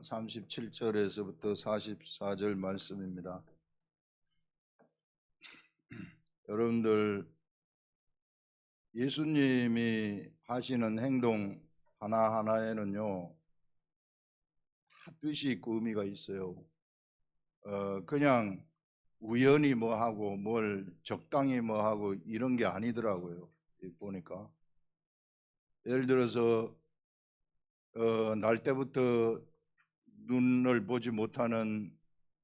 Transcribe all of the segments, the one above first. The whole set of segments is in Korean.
37절에서부터 44절 말씀입니다. 여러분들, 예수님이 하시는 행동 하나하나에는요 다 뜻이 있고 의미가 있어요. 그냥 우연히 뭐 하고 뭘 적당히 뭐 하고 이런 게 아니더라고요. 보니까 예를 들어서 날 때부터 눈을 보지 못하는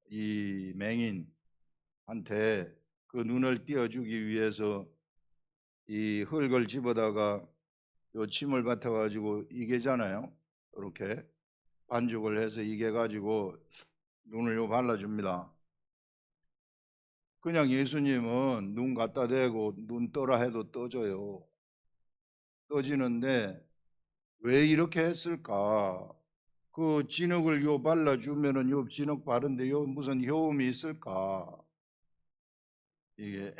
이 맹인한테 그 눈을 띄워주기 위해서 이 흙을 집어다가 요 침을 받아가지고 이게잖아요. 이렇게 반죽을 해서 이게 가지고 눈을 요 발라줍니다. 그냥 예수님은 눈 갖다 대고 눈 떠라 해도 떠져요. 떠지는데 왜 이렇게 했을까? 그 진흙을 요 발라주면은 요 진흙 바른데 요 무슨 효험이 있을까? 이게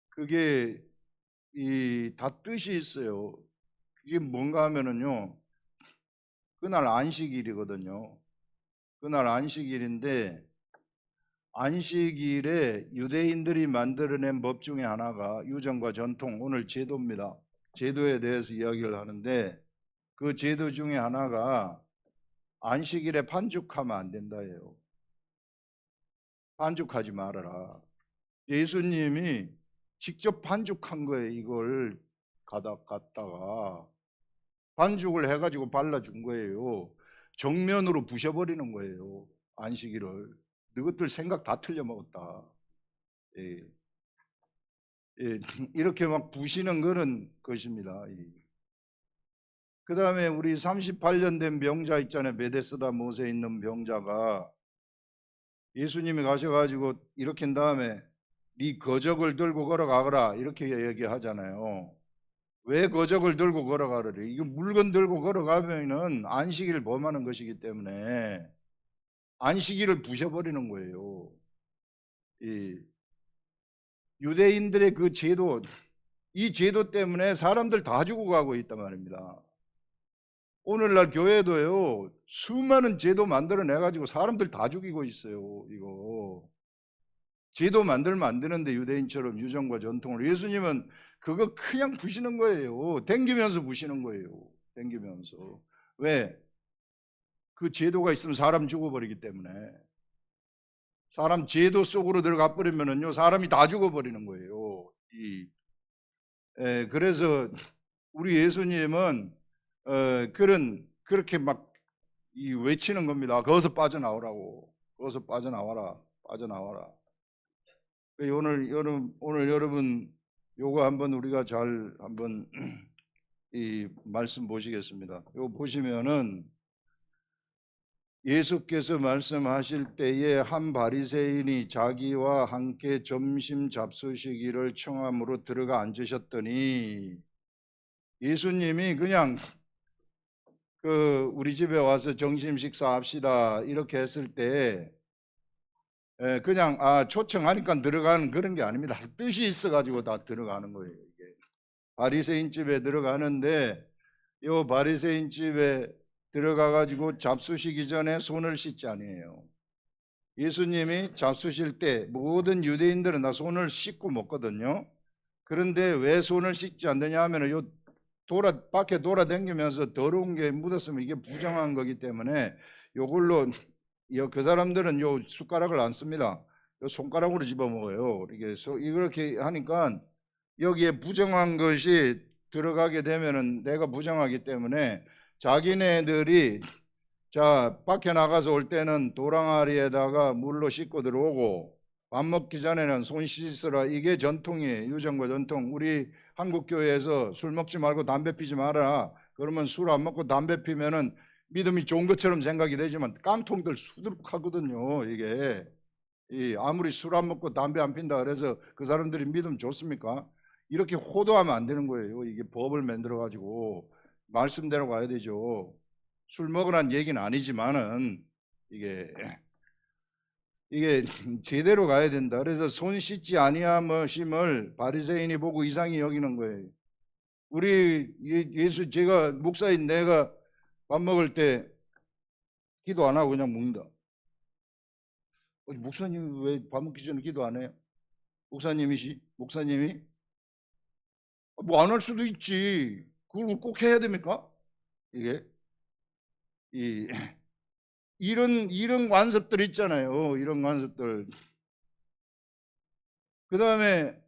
그게 다 뜻이 있어요. 그게 뭔가 하면은요, 그날 안식일이거든요. 그날 안식일인데 안식일에 유대인들이 만들어낸 법 중에 하나가 유전과 전통, 오늘 제도입니다. 제도에 대해서 이야기를 하는데 그 제도 중에 하나가 안식일에 반죽하면 안 된다예요. 반죽하지 말아라. 예수님이 직접 반죽한 거예요. 이걸 갖다가 반죽을 해가지고 발라준 거예요. 정면으로 부셔버리는 거예요. 안식일을. 너희들 생각 다 틀려먹었다. 예. 예. 이렇게 막 부시는 그런 것입니다. 그 다음에 우리 38년 된 병자 있잖아요. 베데스다 못에 있는 병자가 예수님이 가셔가지고 이렇게 한 다음에 네 거적을 들고 걸어가거라 이렇게 얘기하잖아요. 왜 거적을 들고 걸어가래? 이거 물건 들고 걸어가면은 안식일을 범하는 것이기 때문에 안식일을 부셔버리는 거예요. 이 유대인들의 그 제도, 이 제도 때문에 사람들 다 죽어가고 있단 말입니다. 오늘날 교회도요 수많은 제도 만들어내가지고 사람들 다 죽이고 있어요. 이거 제도 만들면 안 되는데 유대인처럼 유전과 전통을. 예수님은 그거 그냥 부시는 거예요. 댕기면서 부시는 거예요. 댕기면서. 왜? 그 제도가 있으면 사람 죽어버리기 때문에. 사람 제도 속으로 들어가 버리면은요 사람이 다 죽어버리는 거예요. 그래서 우리 예수님은 그렇게 막 외치는 겁니다. 거기서 빠져나오라고. 거기서 빠져나와라. 빠져나와라. 오늘 여러분 요거 한번 우리가 잘 한번 이 말씀 보시겠습니다. 요거 보시면은 예수께서 말씀하실 때에 한 바리새인이 자기와 함께 점심 잡수시기를 청함으로 들어가 앉으셨더니 예수님이 그냥 우리 집에 와서 점심 식사합시다 이렇게 했을 때 그냥 초청하니까 들어가는 그런 게 아닙니다. 뜻이 있어가지고 다 들어가는 거예요. 이게 바리새인 집에 들어가는데 요 바리새인 집에 들어가가지고 잡수시기 전에 손을 씻지 아니에요. 예수님이 잡수실 때 모든 유대인들은 다 손을 씻고 먹거든요. 그런데 왜 손을 씻지 않느냐 하면 요 밖에 돌아다니면서 더러운 게 묻었으면 이게 부정한 거기 때문에 요걸로 그 사람들은 요 숟가락을 안 씁니다. 요 손가락으로 집어 먹어요. 이렇게 하니까 여기에 부정한 것이 들어가게 되면은 내가 부정하기 때문에 자기네들이 밖에 나가서 올 때는 도랑아리에다가 물로 씻고 들어오고 밥 먹기 전에는 손 씻으라. 이게 전통이에요. 유전과 전통. 우리 한국 교회에서 술 먹지 말고 담배 피지 마라. 그러면 술 안 먹고 담배 피면은 믿음이 좋은 것처럼 생각이 되지만 깡통들 수두룩하거든요. 이게 아무리 술 안 먹고 담배 안 핀다 그래서 그 사람들이 믿음 좋습니까? 이렇게 호도하면 안 되는 거예요. 이게 법을 만들어 가지고 말씀대로 가야 되죠. 술 먹으라는 얘기는 아니지만은 이게 제대로 가야 된다. 그래서 손 씻지 아니함을 바리새인이 보고 이상히 여기는 거예요. 우리 제가 목사인 내가 밥 먹을 때 기도 안 하고 그냥 먹는다. 목사님 왜 밥 먹기 전에 기도 안 해요? 목사님이 뭐 안 할 수도 있지. 그걸 꼭 해야 됩니까? 이게 이 이런 관습들 있잖아요. 이런 관습들. 그 다음에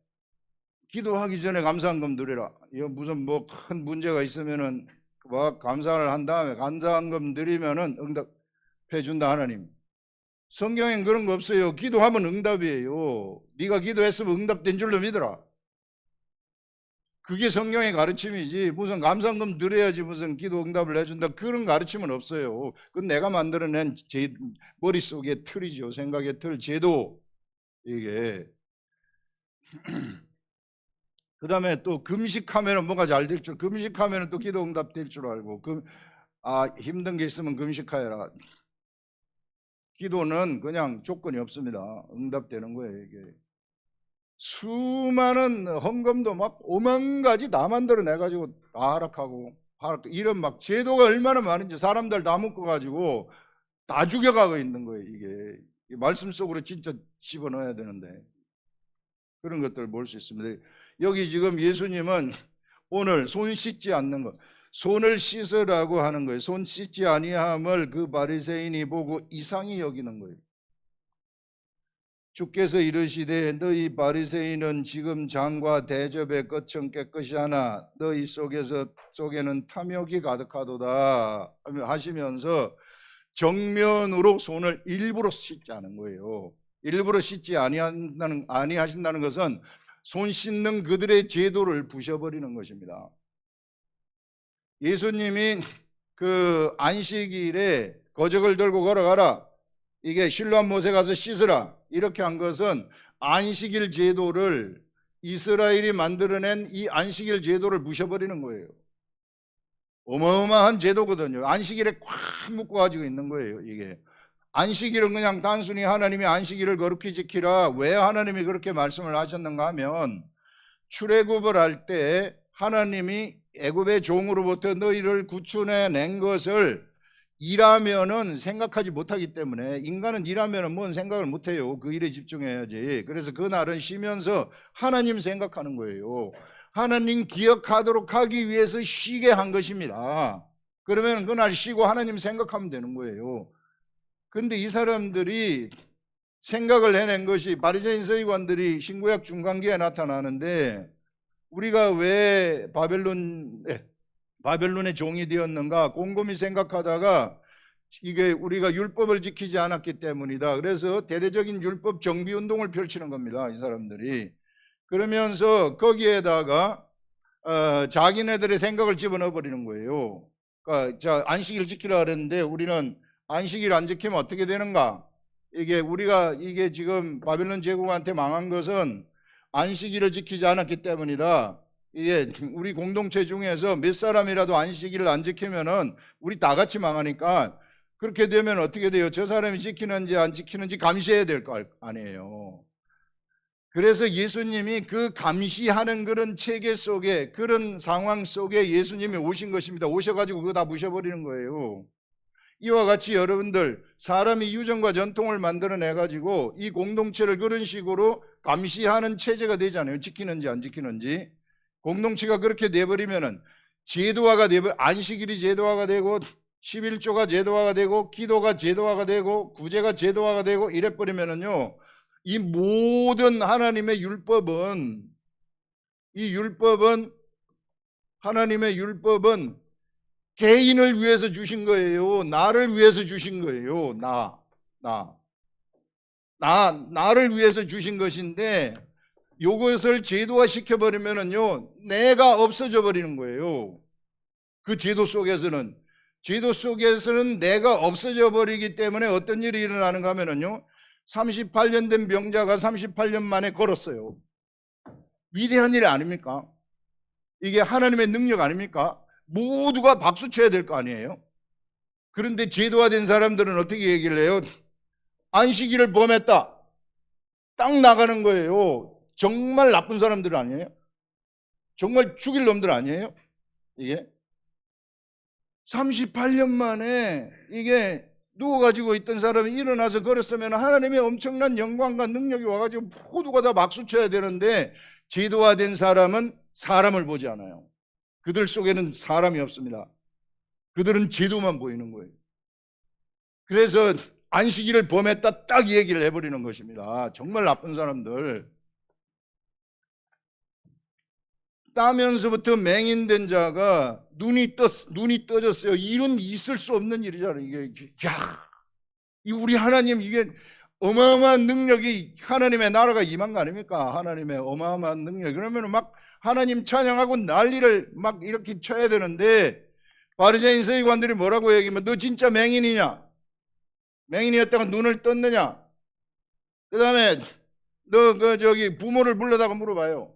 기도하기 전에 감사한금 드리라. 이거 무슨 뭐 큰 문제가 있으면은 막 감사를 한 다음에 감사한금 드리면은 응답해 준다 하나님. 성경엔 그런 거 없어요. 기도하면 응답이에요. 네가 기도했으면 응답된 줄로 믿어라. 그게 성경의 가르침이지. 무슨 감사한금 드려야지 무슨 기도 응답을 해준다 그런 가르침은 없어요. 그건 내가 만들어낸 제 머릿속의 틀이죠. 생각의 틀, 제도. 이게 그 다음에 또 금식하면 뭐가 잘 될 줄, 금식하면 또 기도 응답 될 줄 알고, 힘든 게 있으면 금식하여라. 기도는 그냥 조건이 없습니다. 응답되는 거예요, 이게. 수많은 헌금도 막 5만 가지 다 만들어내가지고 다 하락하고, 이런 막 제도가 얼마나 많은지 사람들 다 묶어가지고 다 죽여가고 있는 거예요, 이게. 말씀 속으로 진짜 집어넣어야 되는데. 그런 것들을 볼 수 있습니다. 여기 지금 예수님은 오늘 손 씻지 않는 것, 손을 씻으라고 하는 거예요. 손 씻지 아니함을 그 바리새인이 보고 이상히 여기는 거예요. 주께서 이르시되 너희 바리새인은 지금 장과 대접의 끝은 깨끗이 하나 너희 속에는 탐욕이 가득하도다 하시면서 정면으로 손을 일부러 씻지 않은 거예요. 일부러 씻지 아니하신다는 것은 손 씻는 그들의 제도를 부셔버리는 것입니다. 예수님이 그 안식일에 거적을 들고 걸어가라, 이게 실로암 못에 가서 씻으라 이렇게 한 것은 안식일 제도를, 이스라엘이 만들어낸 이 안식일 제도를 부셔버리는 거예요. 어마어마한 제도거든요. 안식일에 꽉 묶어가지고 있는 거예요. 이게 안식일은 그냥 단순히 하나님이 안식일을 거룩히 지키라, 왜 하나님이 그렇게 말씀을 하셨는가 하면 출애굽을 할 때 하나님이 애굽의 종으로부터 너희를 구출해 낸 것을 일하면은 생각하지 못하기 때문에, 인간은 일하면은 뭔 생각을 못해요. 그 일에 집중해야지. 그래서 그날은 쉬면서 하나님 생각하는 거예요. 하나님 기억하도록 하기 위해서 쉬게 한 것입니다. 그러면 그날 쉬고 하나님 생각하면 되는 거예요. 근데 이 사람들이 생각을 해낸 것이, 바리새인 서기관들이 신구약 중간기에 나타나는데, 우리가 왜 바벨론의 종이 되었는가 곰곰이 생각하다가 이게 우리가 율법을 지키지 않았기 때문이다. 그래서 대대적인 율법 정비 운동을 펼치는 겁니다, 이 사람들이. 그러면서 거기에다가 자기네들의 생각을 집어넣어 버리는 거예요. 그러니까 자, 안식일 지키라 그랬는데 우리는 안식일 안 지키면 어떻게 되는가? 이게 지금 바벨론 제국한테 망한 것은 안식일을 지키지 않았기 때문이다. 이게 우리 공동체 중에서 몇 사람이라도 안식일을 안 지키면은 우리 다 같이 망하니까, 그렇게 되면 어떻게 돼요? 저 사람이 지키는지 안 지키는지 감시해야 될 거 아니에요. 그래서 예수님이 그 감시하는 그런 체계 속에, 그런 상황 속에 예수님이 오신 것입니다. 오셔가지고 그거 다 부셔버리는 거예요. 이와 같이 여러분들, 사람이 유전과 전통을 만들어내가지고 이 공동체를 그런 식으로 감시하는 체제가 되잖아요. 지키는지 안 지키는지. 공동체가 그렇게 돼버리면은 제도화가 돼버려, 안식일이 제도화가 되고 11조가 제도화가 되고 기도가 제도화가 되고 구제가 제도화가 되고 이래버리면은요, 이 모든 하나님의 율법은, 하나님의 율법은 개인을 위해서 주신 거예요. 나를 위해서 주신 거예요. 나를 위해서 주신 것인데, 이것을 제도화 시켜버리면은요, 내가 없어져 버리는 거예요. 그 제도 속에서는 내가 없어져 버리기 때문에 어떤 일이 일어나는가 하면은요, 38년 된 병자가 38년 만에 걸었어요. 위대한 일 아닙니까? 이게 하나님의 능력 아닙니까? 모두가 박수 쳐야 될 거 아니에요? 그런데 제도화된 사람들은 어떻게 얘기를 해요? 안식일을 범했다, 딱 나가는 거예요. 정말 나쁜 사람들 아니에요? 정말 죽일 놈들 아니에요? 이게 38년 만에 이게 누워가지고 있던 사람이 일어나서 걸었으면 하나님의 엄청난 영광과 능력이 와가지고 모두가 다 박수 쳐야 되는데, 제도화된 사람은 사람을 보지 않아요. 그들 속에는 사람이 없습니다. 그들은 제도만 보이는 거예요. 그래서 안식일을 범했다 딱 얘기를 해버리는 것입니다. 정말 나쁜 사람들. 따면서부터 맹인된 자가 눈이 떠졌어요. 이런 있을 수 없는 일이잖아요. 이게, 우리 하나님, 이게 어마어마한 능력이, 하나님의 나라가 임한 거 아닙니까? 하나님의 어마어마한 능력. 그러면 막 하나님 찬양하고 난리를 막 이렇게 쳐야 되는데, 바리새인 서기관들이 뭐라고 얘기하면, 너 진짜 맹인이냐? 맹인이었다가 눈을 떴느냐? 그 다음에 너 부모를 불러다가 물어봐요.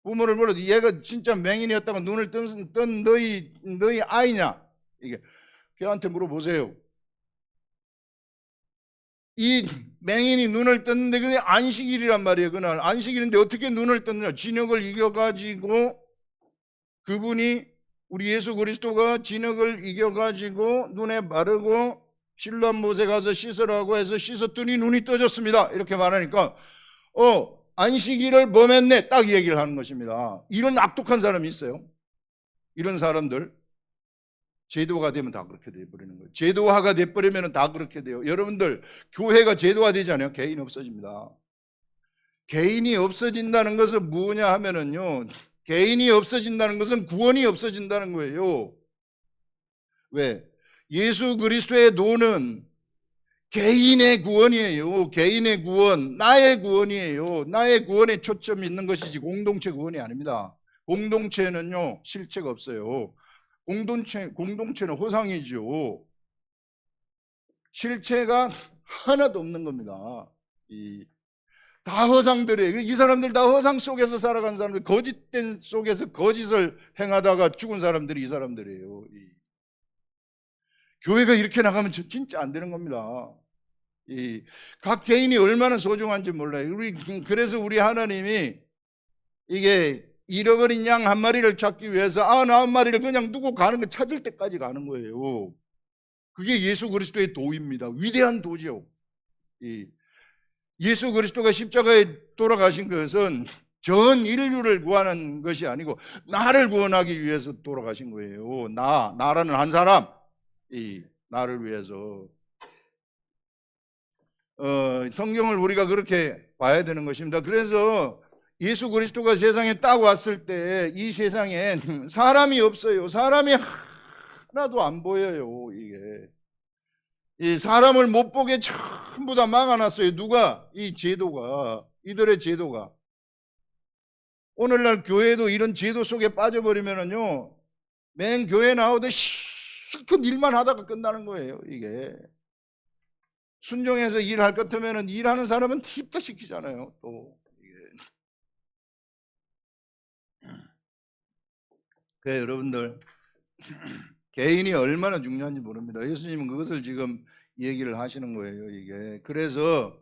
부모를 불러도 얘가 진짜 맹인이었다가 눈을 뜬 너희 아이냐? 이게 걔한테 물어보세요. 이 맹인이 눈을 떴는데 그게 안식일이란 말이에요. 그날 안식일인데 어떻게 눈을 떴느냐? 진흙을 이겨가지고, 그분이, 우리 예수 그리스도가 진흙을 이겨가지고 눈에 바르고 실로암 못에 가서 씻으라고 해서 씻었더니 눈이 떠졌습니다. 이렇게 말하니까 안식일을 범했네, 딱 얘기를 하는 것입니다. 이런 악독한 사람이 있어요. 이런 사람들 제도가 되면 다 그렇게 돼버리는 거예요. 제도화가 돼버리면 다 그렇게 돼요. 여러분들, 교회가 제도화되잖아요. 개인이 없어집니다. 개인이 없어진다는 것은 뭐냐 하면은요, 개인이 없어진다는 것은 구원이 없어진다는 거예요. 왜? 예수 그리스도의 노는 개인의 구원이에요. 개인의 구원, 나의 구원이에요. 나의 구원에 초점이 있는 것이지 공동체 구원이 아닙니다. 공동체는요, 실체가 없어요. 공동체는 허상이죠. 실체가 하나도 없는 겁니다. 다 허상들이에요. 이 사람들 다 허상 속에서 살아간 사람들, 거짓된 속에서 거짓을 행하다가 죽은 사람들이 이 사람들이에요. 교회가 이렇게 나가면 진짜 안 되는 겁니다. 각 개인이 얼마나 소중한지 몰라요. 그래서 우리 하나님이 이게 잃어버린 양 한 마리를 찾기 위해서 99마리를 그냥 두고 가는 거, 찾을 때까지 가는 거예요. 그게 예수 그리스도의 도입니다. 위대한 도죠. 예수 그리스도가 십자가에 돌아가신 것은 전 인류를 구하는 것이 아니고 나를 구원하기 위해서 돌아가신 거예요. 나라는 한 사람, 나를 위해서. 성경을 우리가 그렇게 봐야 되는 것입니다. 그래서 예수 그리스도가 세상에 딱 왔을 때 이 세상에 사람이 없어요. 사람이 하나도 안 보여요. 이 사람을 못 보게 전부 다 막아놨어요. 누가? 이 제도가, 이들의 제도가. 오늘날 교회도 이런 제도 속에 빠져버리면은요, 맨 교회 나오듯 실컷 일만 하다가 끝나는 거예요. 이게 순종해서 일할 것 같으면은 일하는 사람은 팁도 시키잖아요. 또 그래, 여러분들, 개인이 얼마나 중요한지 모릅니다. 예수님은 그것을 지금 얘기를 하시는 거예요. 이게 그래서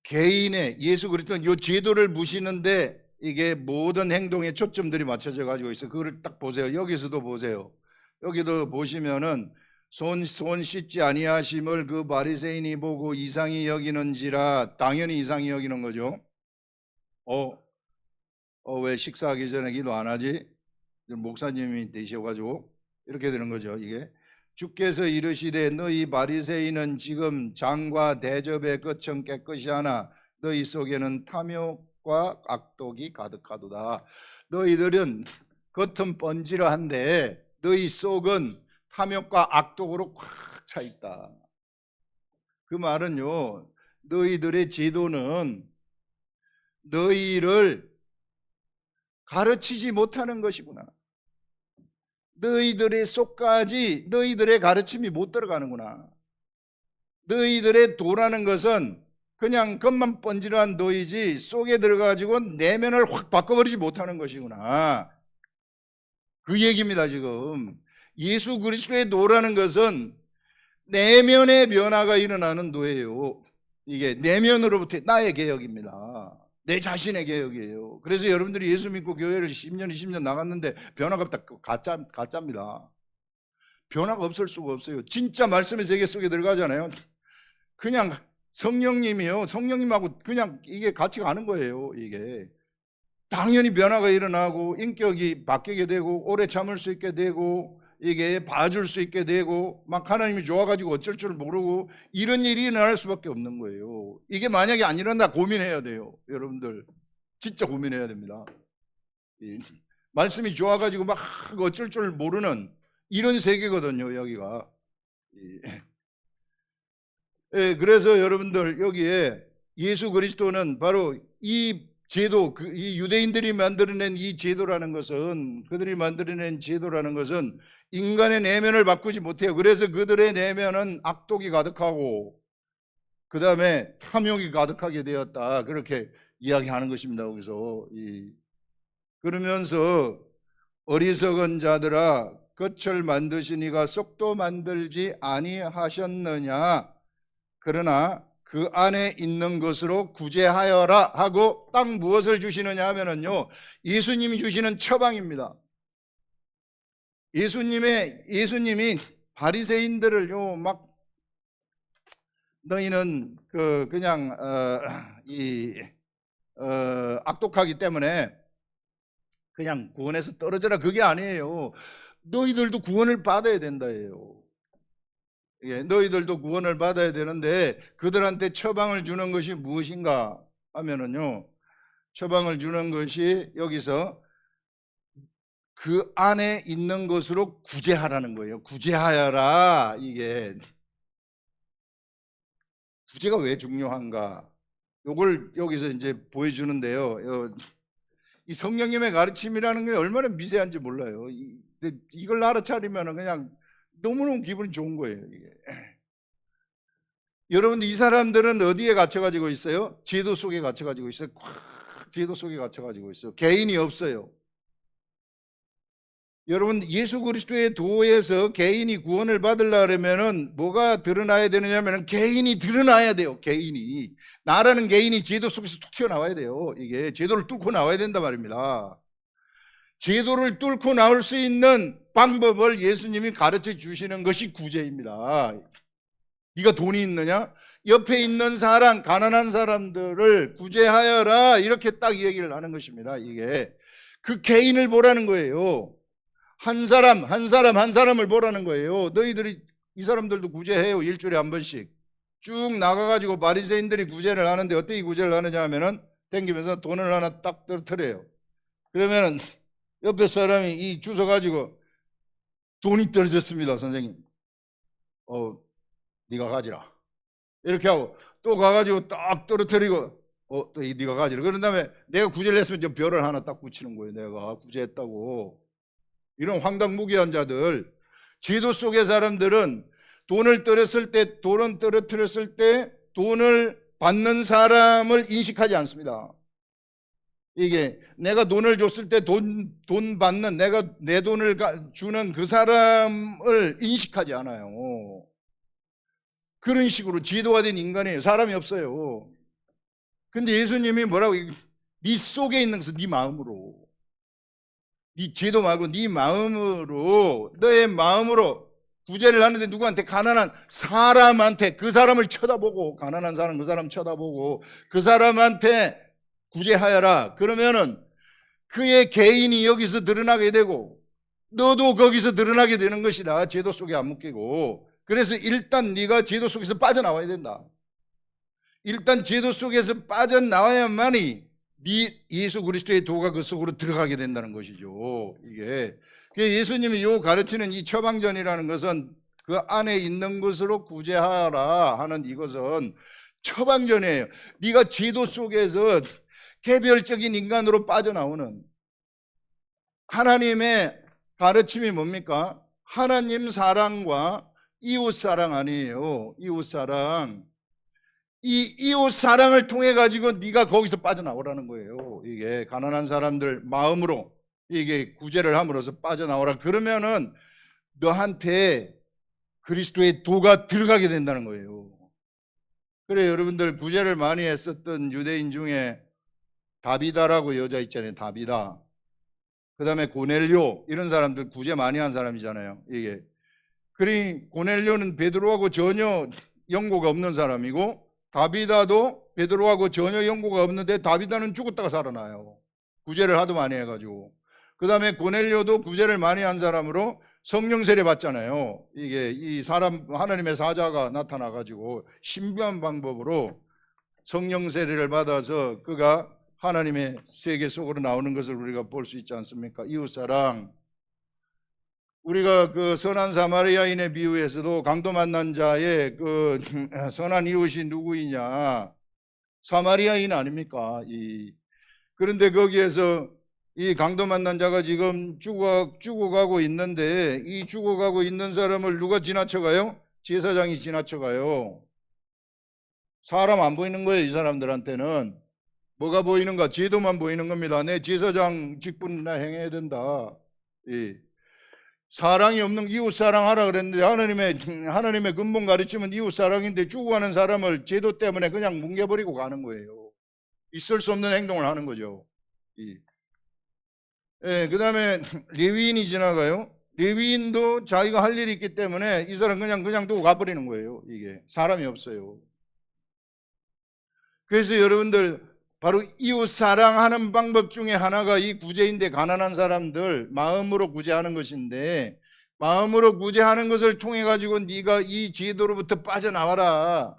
개인의, 예수 그리스도는 이 제도를 무시는데 이게 모든 행동에 초점들이 맞춰져 가지고 있어요. 그걸 딱 보세요. 여기서도 보세요. 여기도 보시면은 손 씻지 아니하심을 그 바리새인이 보고 이상히 여기는지라. 당연히 이상히 여기는 거죠. 왜 식사하기 전에 기도 안 하지? 목사님이 되셔가지고 이렇게 되는 거죠. 이게 주께서 이르시되 너희 바리새인은 지금 장과 대접의 겉은 깨끗이 하나 너희 속에는 탐욕과 악독이 가득하도다. 너희들은 겉은 번지르한데 너희 속은 탐욕과 악독으로 꽉 차 있다. 그 말은요, 너희들의 제도는 너희를 가르치지 못하는 것이구나. 너희들의 속까지 너희들의 가르침이 못 들어가는구나. 너희들의 도라는 것은 그냥 겉만 번지르한 도이지 속에 들어가지고 내면을 확 바꿔버리지 못하는 것이구나. 그 얘기입니다. 지금 예수 그리스도의 도라는 것은 내면의 변화가 일어나는 도예요. 이게 내면으로부터 나의 개혁입니다. 내 자신의 개혁이에요. 그래서 여러분들이 예수 믿고 교회를 10년, 20년 나갔는데 변화가 없다. 가짜입니다. 변화가 없을 수가 없어요. 진짜 말씀의 세계 속에 들어가잖아요. 그냥 성령님이요. 성령님하고 그냥 이게 같이 가는 거예요. 이게 당연히 변화가 일어나고 인격이 바뀌게 되고 오래 참을 수 있게 되고 이게 봐줄 수 있게 되고 막 하나님이 좋아가지고 어쩔 줄 모르고 이런 일이 일어날 수밖에 없는 거예요. 이게 만약에 안 일어난다 고민해야 돼요. 여러분들 진짜 고민해야 됩니다. 말씀이 좋아가지고 막 어쩔 줄 모르는 이런 세계거든요. 여기가. 그래서 여러분들 여기에 예수 그리스도는 바로 이 제도, 이 유대인들이 만들어낸 이 제도라는 것은, 그들이 만들어낸 제도라는 것은 인간의 내면을 바꾸지 못해요. 그래서 그들의 내면은 악독이 가득하고 그 다음에 탐욕이 가득하게 되었다. 그렇게 이야기하는 것입니다. 거기서 그러면서 어리석은 자들아 겉을 만드시니가 속도 만들지 아니하셨느냐. 그러나 그 안에 있는 것으로 구제하여라 하고 딱 무엇을 주시느냐 하면은요, 예수님이 주시는 처방입니다. 예수님이 바리새인들을요 막 너희는 그냥 악독하기 때문에 그냥 구원에서 떨어져라 그게 아니에요. 너희들도 구원을 받아야 된다예요. 너희들도 구원을 받아야 되는데 그들한테 처방을 주는 것이 무엇인가 하면은요, 처방을 주는 것이 여기서 그 안에 있는 것으로 구제하라는 거예요. 구제하여라. 이게 구제가 왜 중요한가? 요걸 여기서 이제 보여주는데요. 이 성령님의 가르침이라는 게 얼마나 미세한지 몰라요. 이걸 알아차리면 그냥 너무너무 기분이 좋은 거예요. 이게. 여러분, 이 사람들은 어디에 갇혀가지고 있어요? 제도 속에 갇혀가지고 있어요. 꽉 제도 속에 갇혀가지고 있어요. 개인이 없어요. 여러분, 예수 그리스도의 도에서 개인이 구원을 받으려면은 뭐가 드러나야 되느냐면 개인이 드러나야 돼요. 개인이. 나라는 개인이 제도 속에서 툭 튀어나와야 돼요. 이게 제도를 뚫고 나와야 된단 말입니다. 제도를 뚫고 나올 수 있는 방법을 예수님이 가르쳐 주시는 것이 구제입니다. 네가 돈이 있느냐? 옆에 있는 사람, 가난한 사람들을 구제하여라. 이렇게 딱 얘기를 하는 것입니다. 이게 그 개인을 보라는 거예요. 한 사람을 보라는 거예요. 너희들이 이 사람들도 구제해요. 일주일에 한 번씩 쭉 나가가지고 바리새인들이 구제를 하는데 어떻게 구제를 하느냐 하면은 땡기면서 돈을 하나 딱 떨어뜨려요. 그러면은 옆에 사람이 이 주워 가지고 돈이 떨어졌습니다, 선생님. 네가 가지라. 이렇게 하고 또 가가지고 딱 떨어뜨리고 또 네가 가지라. 그런 다음에 내가 구제를 했으면 좀 별을 하나 딱 붙이는 거예요. 내가 구제했다고. 이런 황당무계한 자들, 제도 속의 사람들은 돈을 떨어뜨렸을 때 돈을 받는 사람을 인식하지 않습니다. 이게 내가 돈을 줬을 때 돈 받는, 내가 내 돈을 주는 그 사람을 인식하지 않아요. 그런 식으로 제도가 된 인간이에요. 사람이 없어요. 근데 예수님이 뭐라고, 네 속에 있는 것은 네 마음으로, 네 제도 말고 네 마음으로, 너의 마음으로 구제를 하는데 누구한테? 가난한 사람한테. 그 사람을 쳐다보고, 가난한 사람 그 사람 쳐다보고 그 사람한테 구제하여라. 그러면은 그의 개인이 여기서 드러나게 되고 너도 거기서 드러나게 되는 것이다. 제도 속에 안 묶이고. 그래서 일단 네가 제도 속에서 빠져나와야 된다. 일단 제도 속에서 빠져나와야만이 네 예수 그리스도의 도가 그 속으로 들어가게 된다는 것이죠. 이게 예수님이 요 가르치는 이 처방전이라는 것은 그 안에 있는 것으로 구제하라 하는 이것은 처방전이에요. 네가 제도 속에서 개별적인 인간으로 빠져나오는 하나님의 가르침이 뭡니까? 하나님 사랑과 이웃 사랑 아니에요. 이웃 사랑. 이 이웃 사랑을 통해 가지고 네가 거기서 빠져나오라는 거예요. 이게 가난한 사람들 마음으로 이게 구제를 함으로써 빠져나오라. 그러면은 너한테 그리스도의 도가 들어가게 된다는 거예요. 그래, 여러분들 구제를 많이 했었던 유대인 중에 다비다라고 여자 있잖아요. 다비다. 그 다음에 고넬료, 이런 사람들 구제 많이 한 사람이잖아요. 이게 그러니 고넬료는 베드로하고 전혀 연고가 없는 사람이고, 다비다도 베드로하고 전혀 연고가 없는데 다비다는 죽었다가 살아나요. 구제를 하도 많이 해가지고. 그 다음에 고넬료도 구제를 많이 한 사람으로 성령 세례 받잖아요. 이게 이 사람 하나님의 사자가 나타나가지고 신비한 방법으로 성령 세례를 받아서 그가 하나님의 세계 속으로 나오는 것을 우리가 볼 수 있지 않습니까? 이웃사랑. 우리가 그 선한 사마리아인의 비유에서도 강도 만난 자의 그 선한 이웃이 누구이냐? 사마리아인 아닙니까? 그런데 거기에서 이 강도 만난 자가 지금 죽어가고 있는데, 이 죽어가고 있는 사람을 누가 지나쳐가요? 제사장이 지나쳐가요. 사람 안 보이는 거예요. 이 사람들한테는. 뭐가 보이는가? 제도만 보이는 겁니다. 내 제사장 직분이나 행해야 된다. 사랑이 없는, 이웃 사랑하라 그랬는데 하나님의 근본 가르침은 이웃 사랑인데 죽어가는 사람을 제도 때문에 그냥 뭉개버리고 가는 거예요. 있을 수 없는 행동을 하는 거죠. 그 다음에 레위인이 지나가요. 레위인도 자기가 할 일이 있기 때문에 이 사람 그냥 두고 가버리는 거예요. 이게 사람이 없어요. 그래서 여러분들, 바로 이웃 사랑하는 방법 중에 하나가 이 구제인데, 가난한 사람들 마음으로 구제하는 것인데, 마음으로 구제하는 것을 통해 가지고 네가 이 제도로부터 빠져나와라.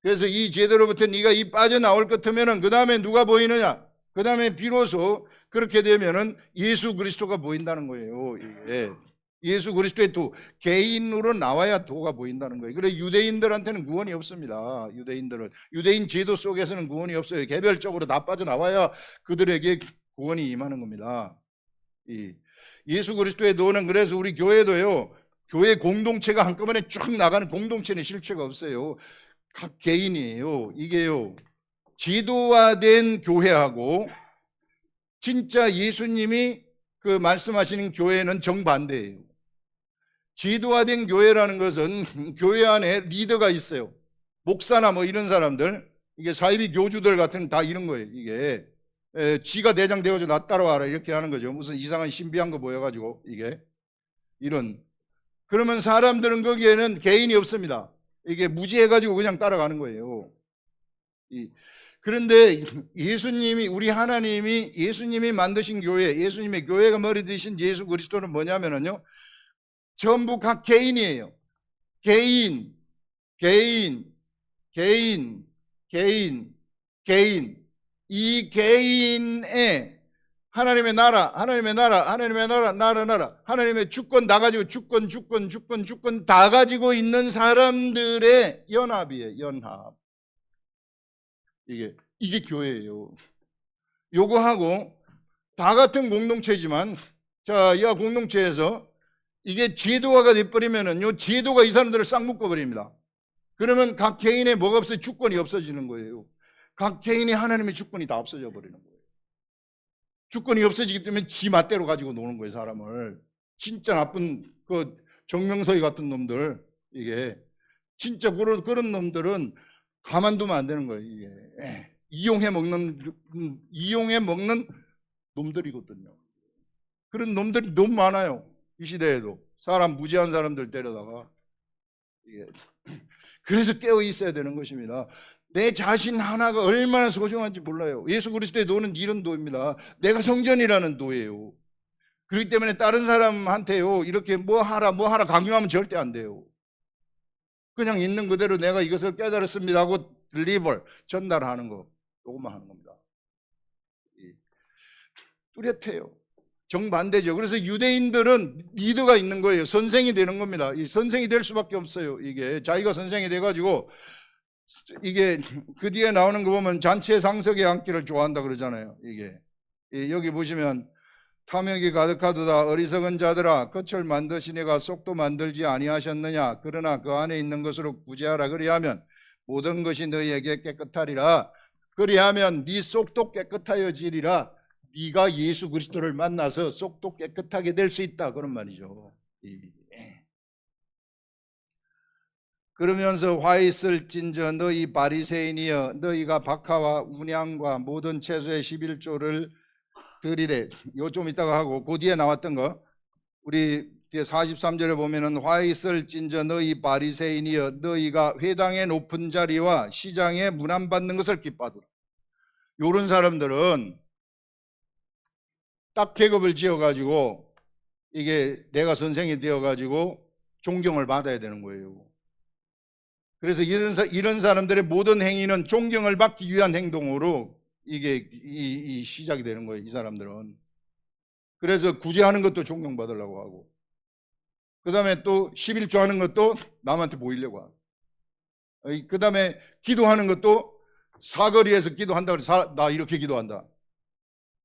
그래서 이 제도로부터 네가 이 빠져나올 것 같으면은 그 다음에 누가 보이느냐? 그 다음에 비로소 그렇게 되면은 예수 그리스도가 보인다는 거예요. 이게 예수 그리스도의 도, 개인으로 나와야 도가 보인다는 거예요. 그래 유대인들한테는 구원이 없습니다. 유대인 제도 속에서는 구원이 없어요. 개별적으로 다 빠져나와야 그들에게 구원이 임하는 겁니다. 예수 그리스도의 도는, 그래서 우리 교회도요, 교회 공동체가 한꺼번에 쭉 나가는 공동체는 실체가 없어요. 각 개인이에요. 이게요, 제도화된 교회하고 진짜 예수님이 그 말씀하시는 교회는 정반대예요. 제도화된 교회라는 것은 교회 안에 리더가 있어요. 목사나 뭐 이런 사람들, 이게 사이비 교주들 같은 다 이런 거예요. 이게 지가 대장 되어가지고 나 따라와라 이렇게 하는 거죠. 무슨 이상한 신비한 거 보여가지고 이게 이런. 그러면 사람들은 거기에는 개인이 없습니다. 이게 무지해가지고 그냥 따라가는 거예요. 그런데 예수님이, 우리 하나님이, 예수님이 만드신 교회, 예수님의 교회가 머리 되신 예수 그리스도는 뭐냐면요, 전부 각 개인이에요. 개인. 이 개인의 하나님의 나라, 하나님의 주권 다 가지고, 주권 다 가지고 있는 사람들의 연합이에요. 연합. 이게 교회예요. 요거하고 다 같은 공동체지만, 자, 이 공동체에서 이게 제도화가 돼버리면은요, 제도가 이 사람들을 싹 묶어버립니다. 그러면 각 개인의 뭐가 없어요? 주권이 없어지는 거예요. 각 개인의 하나님의 주권이 다 없어져 버리는 거예요. 주권이 없어지기 때문에 지 맛대로 가지고 노는 거예요, 사람을. 진짜 나쁜 그 정명서희 같은 놈들, 이게 진짜 그런 놈들은 가만두면 안 되는 거예요. 이게 이용해 먹는 놈들이거든요. 그런 놈들이 너무 많아요. 이 시대에도 사람, 무지한 사람들 데려다가. 그래서 깨어 있어야 되는 것입니다. 내 자신 하나가 얼마나 소중한지 몰라요. 예수 그리스도의 도는 이런 도입니다. 내가 성전이라는 도예요. 그렇기 때문에 다른 사람한테요, 이렇게 뭐 하라 강요하면 절대 안 돼요. 그냥 있는 그대로 내가 이것을 깨달았습니다 하고 deliver, 전달하는 거, 요것만 하는 겁니다. 뚜렷해요. 정반대죠. 그래서 유대인들은 리더가 있는 거예요. 선생이 되는 겁니다. 이 선생이 될 수밖에 없어요. 이게 자기가 선생이 돼가지고, 이게 그 뒤에 나오는 거 보면 잔치의 상석에 앉기를 좋아한다 그러잖아요. 이게 여기 보시면 탐욕이 가득하도다. 어리석은 자들아, 겉을 만드시니가 속도 만들지 아니하셨느냐. 그러나 그 안에 있는 것으로 구제하라. 그리하면 모든 것이 너희에게 깨끗하리라. 그리하면 네 속도 깨끗하여지리라. 네가 예수 그리스도를 만나서 속도 깨끗하게 될 수 있다, 그런 말이죠. 그러면서 화 있을진저 너희 바리새인이여, 너희가 박하와 운양과 모든 채소의 11조를 드리되, 요 좀 이따가 하고 그 뒤에 나왔던 거, 우리 뒤에 43절에 보면은 화 있을진저 너희 바리새인이여 너희가 회당의 높은 자리와 시장에 문안 받는 것을 기뻐하도다. 요런 사람들은 딱 계급을 지어가지고 이게 내가 선생이 되어가지고 존경을 받아야 되는 거예요. 그래서 이런 사람들의 모든 행위는 존경을 받기 위한 행동으로 이게 이 시작이 되는 거예요. 이 사람들은. 그래서 구제하는 것도 존경받으려고 하고, 그 다음에 또 11조 하는 것도 남한테 보이려고 하고, 그 다음에 기도하는 것도 사거리에서 기도한다 그래서 나 이렇게 기도한다.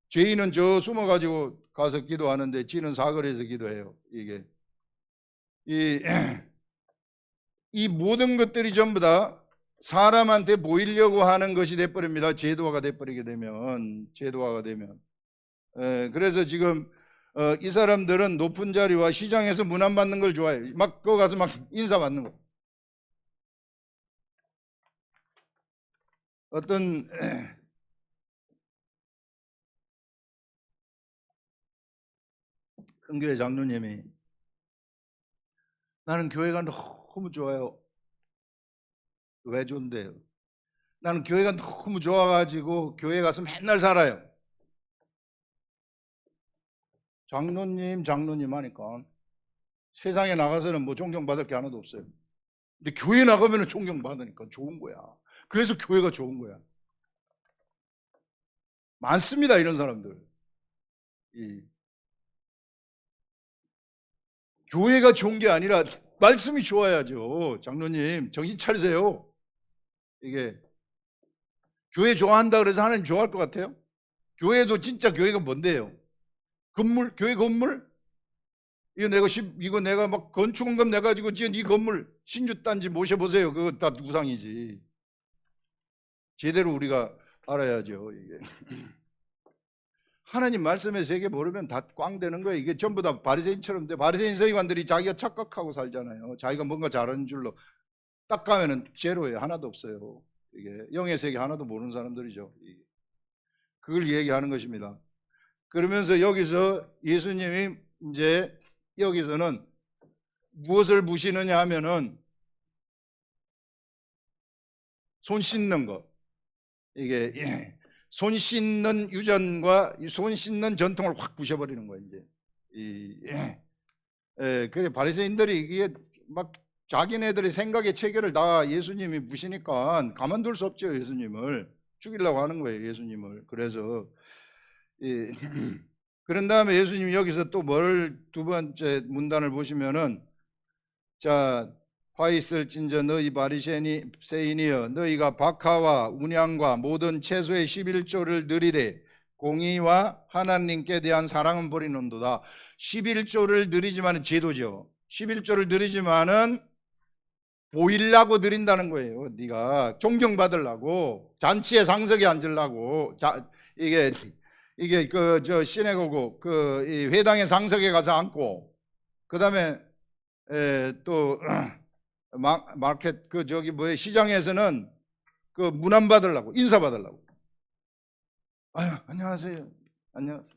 죄인은 저 숨어가지고 가서 기도하는데 지는 사거리에서 기도해요. 이 모든 것들이 전부 다 사람한테 보이려고 하는 것이 돼버립니다. 제도화가 돼버리게 되면, 제도화가 되면. 그래서 지금 이 사람들은 높은 자리와 시장에서 문안 받는 걸 좋아해요. 막 거기 가서 막 인사 받는 거. 어떤 큰 교회 장로님이 나는 교회가 너무 좋아요. 왜 좋은데요? 나는 교회가 너무 좋아가지고 교회 가서 맨날 살아요. 장로님 하니까 세상에 나가서는 뭐 존경받을 게 하나도 없어요. 근데 교회 나가면 존경받으니까 좋은 거야. 그래서 교회가 좋은 거야. 많습니다, 이런 사람들. 교회가 좋은 게 아니라 말씀이 좋아야죠. 장로님 정신 차리세요. 이게 교회 좋아한다 그래서 하나님 좋아할 것 같아요? 교회도 진짜 교회가 뭔데요? 건물, 교회 건물? 이거 내가 막 건축원금 내가지고 지은 이 건물 신주단지 모셔보세요. 그거 다 우상이지. 제대로 우리가 알아야죠. 이게 하나님 말씀의 세계 모르면 다 꽝 되는 거예요. 이게 전부 다 바리새인처럼 돼. 바리새인 서기관들이 자기가 착각하고 살잖아요. 자기가 뭔가 잘하는 줄로 딱 가면은 제로예요. 하나도 없어요. 이게 영의 세계 하나도 모르는 사람들이죠. 그걸 얘기하는 것입니다. 그러면서 여기서 예수님이 이제 여기서는 무엇을 무시느냐 하면은 손 씻는 거. 이게 손 씻는 유전과 손 씻는 전통을 확 부셔버리는 거예요. 이제 그래 바리새인들이 이게 막 자기네들의 생각의 체계를 다 예수님이 무시니까 가만둘 수 없죠. 예수님을 죽이려고 하는 거예요. 예수님을. 그래서 그런 다음에 예수님이 여기서 또 뭘 두 번째 문단을 보시면은 자 화 있을진저 너희 바리새인이여 너희가 박하와 운양과 모든 채소의 11조를 드리되 공의와 하나님께 대한 사랑은 버리는도다. 11조를 드리지만은 제도죠. 11조를 드리지만은 보이려고 드린다는 거예요. 네가 존경받으려고 잔치에 상석에 앉으려고 이게 그 저 시내고고 그 이 회당의 상석에 가서 앉고 그다음에 또 마켓 그 저기 뭐에 시장에서는 그 문안 받으려고 인사 받으려고 아유 안녕하세요 안녕하세요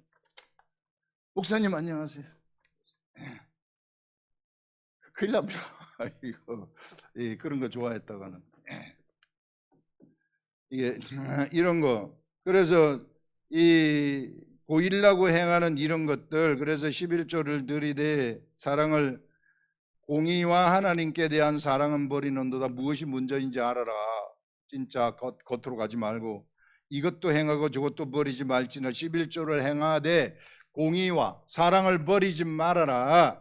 목사님 안녕하세요 큰일 납니다. 이거 그런 거 좋아했다가는 이게 이런 거 그래서 이 보이려고 행하는 이런 것들 그래서 11조를 드리되 사랑을 공의와 하나님께 대한 사랑은 버리는도다. 무엇이 문제인지 알아라. 진짜 겉으로 가지 말고 이것도 행하고 저것도 버리지 말지는 11조를 행하되 공의와 사랑을 버리지 말아라.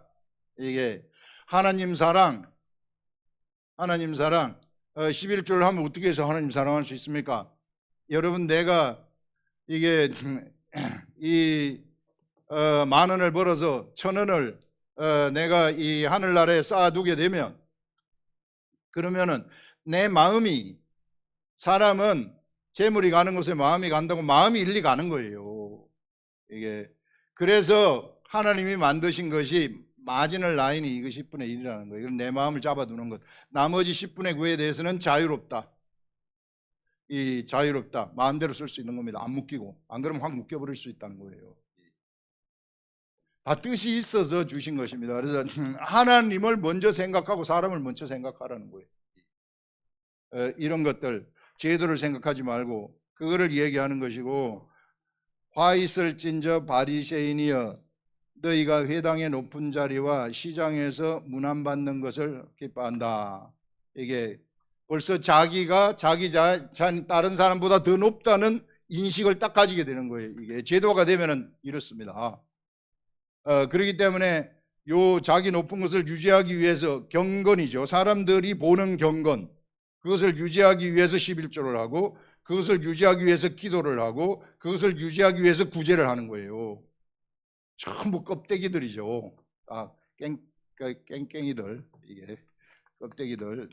이게 하나님 사랑 11조를 하면 어떻게 해서 하나님 사랑할 수 있습니까? 여러분 내가 이게 이 10,000원을 벌어서 1,000원을 내가 이 하늘나라에 쌓아두게 되면 그러면은 내 마음이 사람은 재물이 가는 곳에 마음이 간다고 마음이 일리 가는 거예요. 이게 그래서 하나님이 만드신 것이 마지널 라인이 이거 10분의 1이라는 거예요. 이건 내 마음을 잡아두는 것. 나머지 10분의 9에 대해서는 자유롭다. 이 자유롭다. 마음대로 쓸 수 있는 겁니다. 안 묶이고. 안 그러면 확 묶여버릴 수 있다는 거예요. 다 뜻이 있어서 주신 것입니다. 그래서 하나님을 먼저 생각하고 사람을 먼저 생각하라는 거예요. 이런 것들, 제도를 생각하지 말고 그거를 얘기하는 것이고, 화 있을진저 바리새인이여 너희가 회당의 높은 자리와 시장에서 문안받는 것을 기뻐한다. 이게 벌써 자기가 다른 사람보다 더 높다는 인식을 딱 가지게 되는 거예요. 이게 제도가 되면은 이렇습니다. 그렇기 때문에 요 자기 높은 것을 유지하기 위해서 경건이죠. 사람들이 보는 경건, 그것을 유지하기 위해서 11조를 하고, 그것을 유지하기 위해서 기도를 하고, 그것을 유지하기 위해서 구제를 하는 거예요. 전부 껍데기들이죠. 깽깽이들, 이게 껍데기들.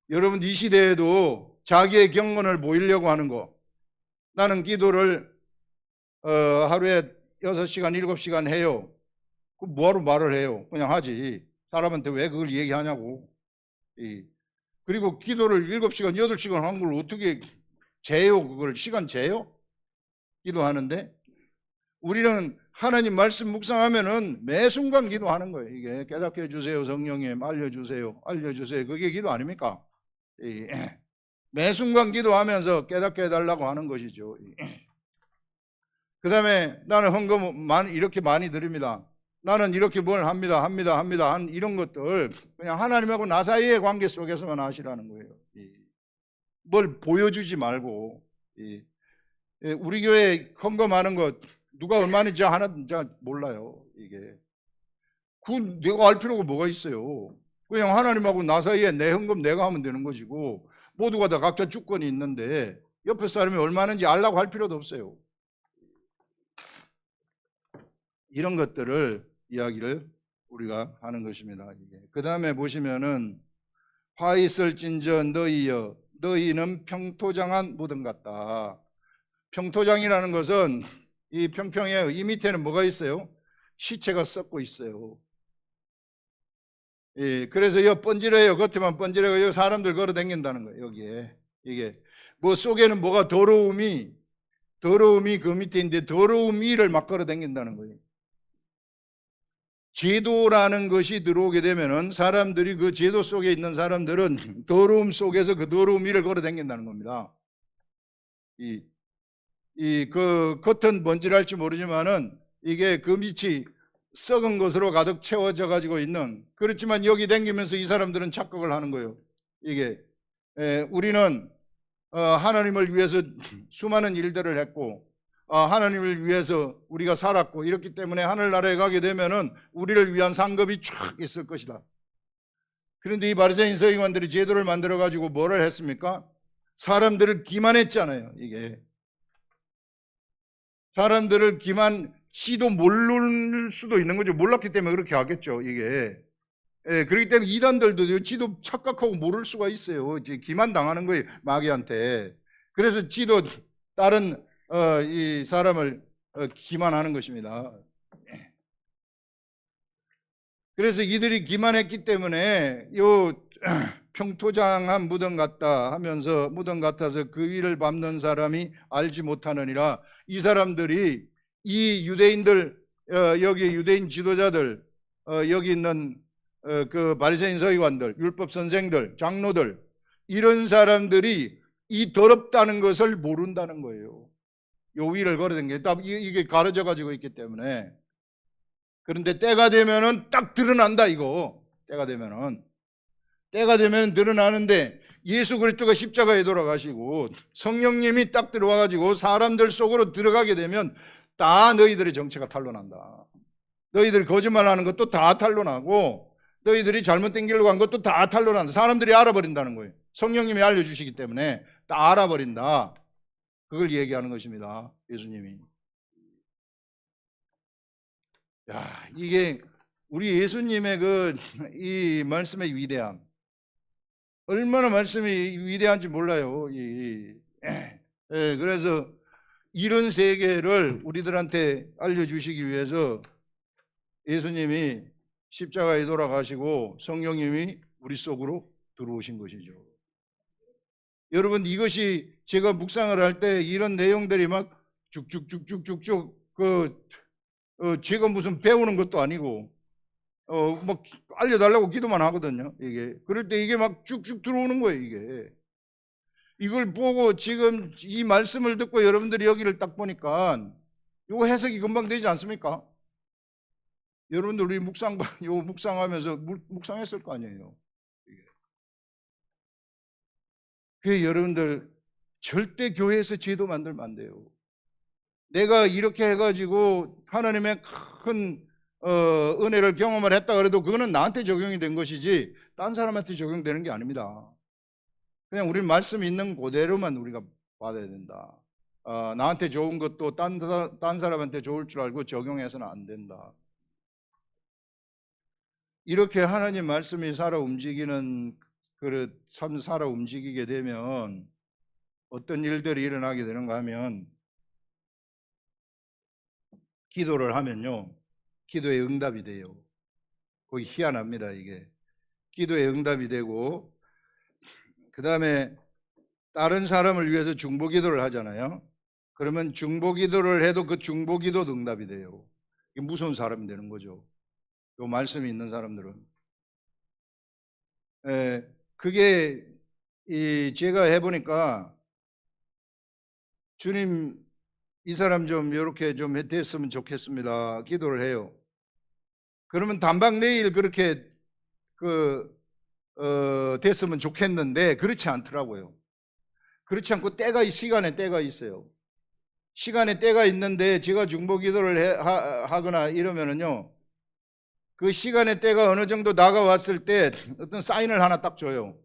여러분, 이 시대에도 자기의 경건을 보이려고 하는 거, 나는 기도를 하루에 6시간, 7시간 해요. 그 뭐하러 말을 해요? 그냥 하지. 사람한테 왜 그걸 얘기하냐고. 그리고 기도를 7시간, 8시간 한 걸 어떻게 재요? 그걸 시간 재요? 기도하는데 우리는 하나님 말씀 묵상하면은 매 순간 기도하는 거예요. 이게 깨닫게 해주세요, 성령님, 알려주세요, 알려주세요. 그게 기도 아닙니까? 매 순간 기도하면서 깨닫게 해달라고 하는 것이죠. 그 다음에 나는 헌금 이렇게 많이 드립니다. 나는 이렇게 뭘 합니다. 한 이런 것들 그냥 하나님하고 나 사이의 관계 속에서만 하시라는 거예요. 뭘 보여주지 말고. 우리 교회 헌금하는 것 누가 얼마인지 하나 몰라요. 이게 그 내가 알 필요가 뭐가 있어요. 그냥 하나님하고 나 사이에 내 헌금 내가 하면 되는 것이고, 모두가 다 각자 주권이 있는데 옆에 사람이 얼마인지 알라고 할 필요도 없어요. 이런 것들을 이야기를 우리가 하는 것입니다. 그 다음에 보시면은 화 있을진저 너희여 너희는 평토장한 무덤 같다. 평토장이라는 것은 이 평평해요. 이 밑에는 뭐가 있어요? 시체가 썩고 있어요. 그래서 여 번지르해요. 겉에만 번지르해요. 사람들 걸어 다닌다는 거예요. 여기에 이게 뭐 속에는 뭐가 더러움이 그 밑에 있는데 더러움 위를 막 걸어 다닌다는 거예요. 제도라는 것이 들어오게 되면은 사람들이 그 제도 속에 있는 사람들은 더러움 속에서 그 더러움 위를 걸어 다닌다는 겁니다. 그 겉은 번지랄지 모르지만은 이게 그 밑이 썩은 것으로 가득 채워져 가지고 있는, 그렇지만 여기 다니면서 이 사람들은 착각을 하는 거예요. 이게 우리는 하나님을 위해서 수많은 일들을 했고 하나님을 위해서 우리가 살았고 이렇기 때문에 하늘나라에 가게 되면은 우리를 위한 상급이 쫙 있을 것이다. 그런데 이 바리새인 서기관들이 제도를 만들어 가지고 뭐를 했습니까? 사람들을 기만했잖아요. 이게 사람들을 기만시도 모를 수도 있는 거죠. 몰랐기 때문에 그렇게 하겠죠. 이게 그렇기 때문에 이단들도 지도 착각하고 모를 수가 있어요. 이제 기만 당하는 거예요, 마귀한테. 그래서 지도 다른 이 사람을 기만하는 것입니다. 그래서 이들이 기만했기 때문에 요 평토장한 무덤 같다 하면서 무덤 같아서 그 위를 밟는 사람이 알지 못하느니라. 이 사람들이 이 유대인들 여기 유대인 지도자들 여기 있는 그 바리새인 서기관들, 율법 선생들, 장로들, 이런 사람들이 이 더럽다는 것을 모른다는 거예요. 요 위를 걸어댄 게 이게 가려져 가지고 있기 때문에. 그런데 때가 되면은 딱 드러난다 이거. 때가 되면 드러나는데 예수 그리스도가 십자가에 돌아가시고 성령님이 딱 들어와 가지고 사람들 속으로 들어가게 되면 다 너희들의 정체가 탄로난다. 너희들이 거짓말하는 것도 다 탄로나고 너희들이 잘못된 길로 간 것도 다 탄로난다. 사람들이 알아버린다는 거예요. 성령님이 알려주시기 때문에 다 알아버린다. 그걸 얘기하는 것입니다. 예수님이. 이게 우리 예수님의 이 말씀의 위대함, 얼마나 말씀이 위대한지 몰라요. 그래서 이런 세계를 우리들한테 알려주시기 위해서 예수님이 십자가에 돌아가시고 성령님이 우리 속으로 들어오신 것이죠. 여러분, 이것이 제가 묵상을 할 때 이런 내용들이 막 쭉쭉쭉쭉쭉쭉 제가 무슨 배우는 것도 아니고 뭐 알려달라고 기도만 하거든요. 이게 그럴 때 이게 막 쭉쭉 들어오는 거예요. 이게 이걸 보고 지금 이 말씀을 듣고 여러분들이 여기를 딱 보니까 이거 해석이 금방 되지 않습니까? 여러분들 우리 요 묵상하면서 묵상했을 거 아니에요. 그 여러분들 절대 교회에서 제도 만들면 안 돼요. 내가 이렇게 해가지고 하나님의 큰 은혜를 경험을 했다 그래도 그거는 나한테 적용이 된 것이지 딴 사람한테 적용되는 게 아닙니다. 그냥 우리 말씀 있는 그대로만 우리가 받아야 된다. 나한테 좋은 것도 딴 사람한테 좋을 줄 알고 적용해서는 안 된다. 이렇게 하나님 말씀이 살아 움직이는 삶 살아 움직이게 되면 어떤 일들이 일어나게 되는가 하면 기도를 하면요. 기도의 응답이 돼요. 거기 희한합니다, 이게. 기도의 응답이 되고 그다음에 다른 사람을 위해서 중보기도를 하잖아요. 그러면 중보기도를 해도 그 중보기도도 응답이 돼요. 이게 무서운 사람이 되는 거죠. 요 말씀이 있는 사람들은. 그게 제가 해보니까 주님 이 사람 좀 이렇게 좀 됐으면 좋겠습니다. 기도를 해요. 그러면 단박 내일 그렇게 됐으면 좋겠는데 그렇지 않더라고요. 그렇지 않고 시간에 때가 있어요. 시간에 때가 있는데 제가 중보기도를 하거나 이러면은요. 그 시간의 때가 어느 정도 다가왔을 때 어떤 사인을 하나 딱 줘요.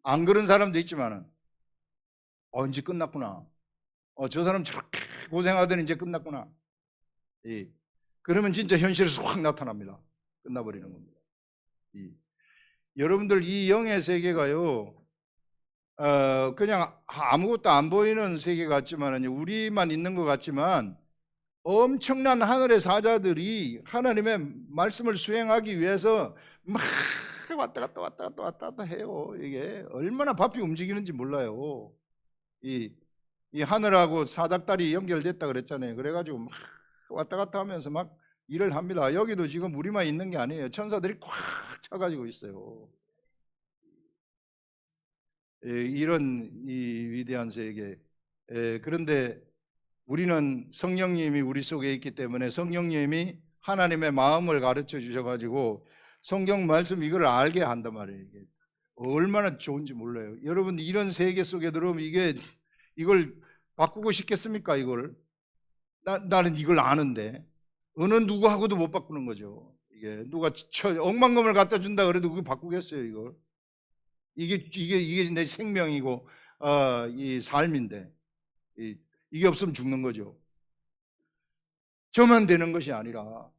안 그런 사람도 있지만은 이제 끝났구나. 저 사람 저렇게 고생하더니 이제 끝났구나. 그러면 진짜 현실에서 확 나타납니다. 끝나버리는 겁니다. 여러분들 이 영의 세계가요. 그냥 아무것도 안 보이는 세계 같지만 우리만 있는 것 같지만 엄청난 하늘의 사자들이 하나님의 말씀을 수행하기 위해서 막 왔다 갔다 해요. 이게 얼마나 바삐 움직이는지 몰라요. 이 하늘하고 사닥다리 연결됐다 그랬잖아요. 그래가지고 막 왔다 갔다 하면서 막 일을 합니다. 여기도 지금 우리만 있는 게 아니에요. 천사들이 꽉 차가지고 있어요. 이런 이 위대한 세계. 그런데 우리는 성령님이 우리 속에 있기 때문에 성령님이 하나님의 마음을 가르쳐 주셔가지고 성경 말씀 이걸 알게 한단 말이에요. 이게 얼마나 좋은지 몰라요. 여러분 이런 세계 속에 들어오면 이걸 바꾸고 싶겠습니까? 이걸 나는 이걸 아는데 어느 누구하고도 못 바꾸는 거죠. 이게 누가 억만금을 갖다 준다 그래도 그거 바꾸겠어요? 이걸 이게 내 생명이고 이 삶인데 이게 없으면 죽는 거죠. 저만 되는 것이 아니라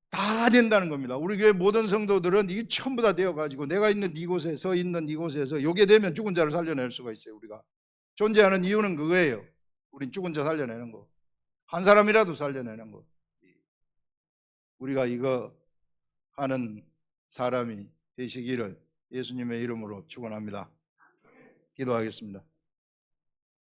다 된다는 겁니다. 우리 교회 모든 성도들은 이게 전부 다 되어가지고 내가 있는 이곳에 서 있는 이곳에서 요게 되면 죽은 자를 살려낼 수가 있어요. 우리가 존재하는 이유는 그거예요. 우린 죽은 자 살려내는 거. 한 사람이라도 살려내는 거. 우리가 이거 하는 사람이 되시기를 예수님의 이름으로 축원합니다. 기도하겠습니다.